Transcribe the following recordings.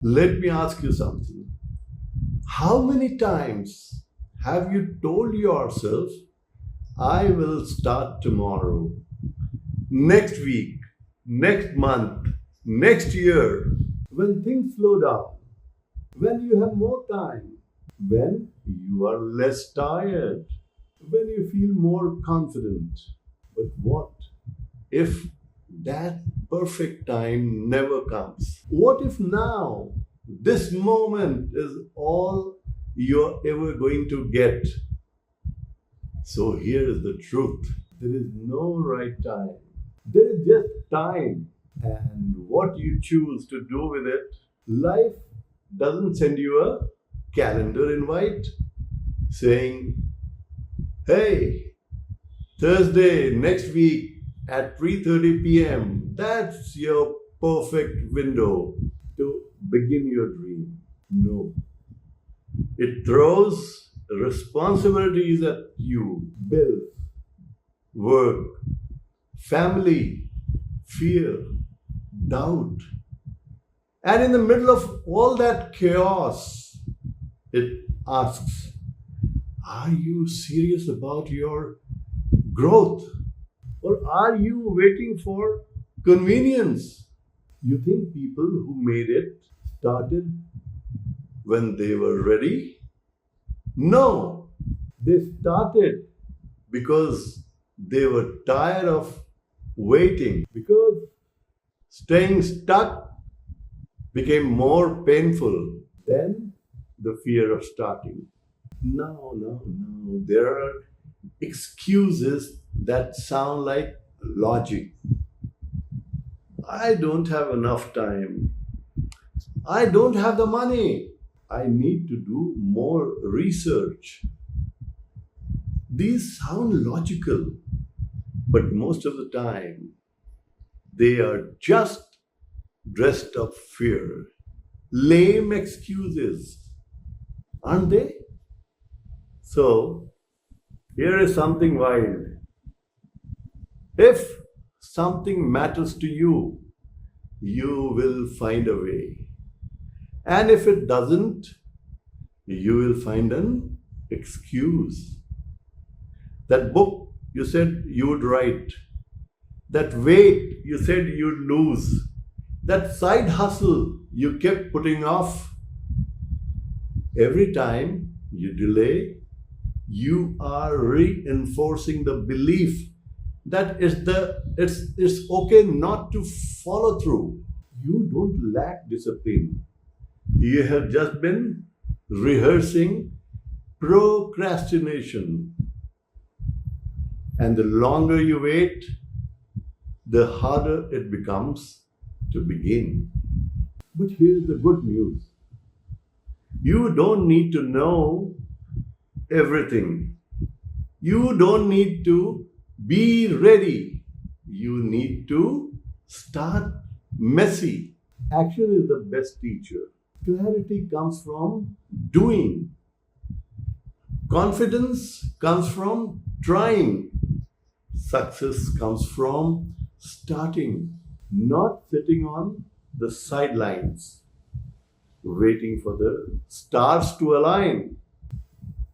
Let me ask you something. How many times have you told yourself, I will start tomorrow, next week, next month, next year, when things slow down, when you have more time, when you are less tired, when you feel more confident? But what if that perfect time never comes? What if now this moment is all you're ever going to get? So here is the truth. There is no right time. There is just time and what you choose to do with it. Life doesn't send you a calendar invite saying, hey, Thursday next week at 3:30 p.m. That's your perfect window to begin your dream. No. It throws responsibilities at you: bills, work, family, fear, doubt. And in the middle of all that chaos, it asks, are you serious about your growth? Or are you waiting for convenience? You think people who made it started when they were ready? No, they started because they were tired of waiting, because staying stuck became more painful than the fear of starting. No. There are excuses that sound like logic. I don't have enough time. I don't have the money. I need to do more research. These sound logical, but most of the time they are just dressed up fear. Lame excuses, aren't they? So, here is something wild. If something matters to you, you will find a way. And if it doesn't, you will find an excuse. That book you said you would write, that weight you said you'd lose, that side hustle you kept putting off. Every time you delay, you are reinforcing the belief that it's okay not to follow through. You don't lack discipline. You have just been rehearsing procrastination. And the longer you wait, the harder it becomes to begin. But here's the good news. You don't need to know everything. You don't need to be ready. You need to start messy. Action is the best teacher. Clarity comes from doing. Confidence comes from trying. Success comes from starting, not sitting on the sidelines, waiting for the stars to align.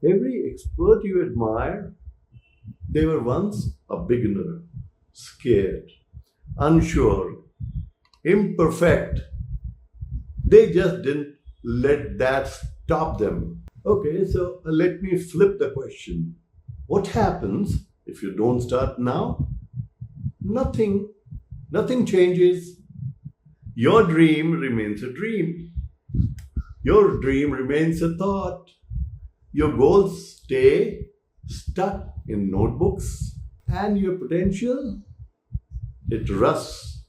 Every expert you admire, they were once a beginner, scared, unsure, imperfect. They just didn't let that stop them. Okay, so let me flip the question. What happens if you don't start now? Nothing. Nothing changes. Your dream remains a dream. Your dream remains a thought. Your goals stay stuck in notebooks, and your potential, it rusts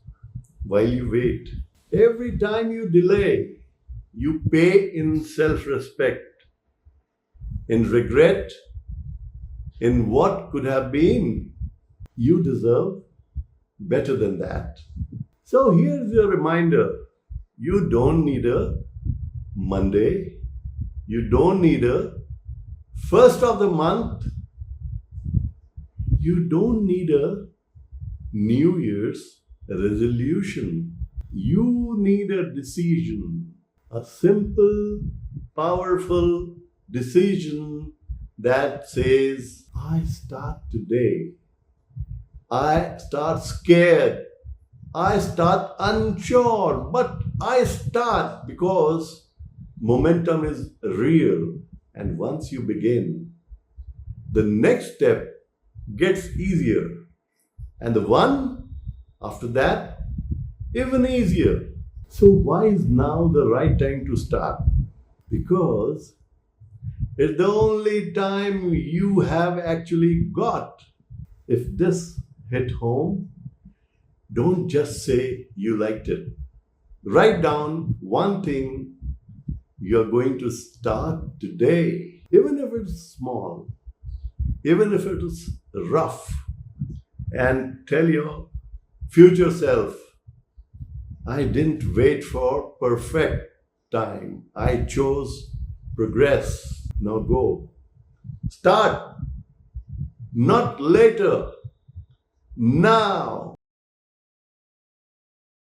while you wait. Every time you delay, you pay in self-respect, in regret, in what could have been. You deserve better than that. So here's your reminder. You don't need a Monday. You don't need a first of the month. You don't need a New Year's resolution. You need a decision. A simple, powerful decision that says, I start today. I start scared. I start unsure, but I start because momentum is real. And once you begin, the next step gets easier. And the one after that, even easier. So, why is now the right time to start? Because it's the only time you have actually got. If this hit home, don't just say you liked it. Write down one thing you're going to start today, even if it's small, even if it is rough, and tell your future self, I didn't wait for perfect time. I chose progress. Now go. Start, not later, now.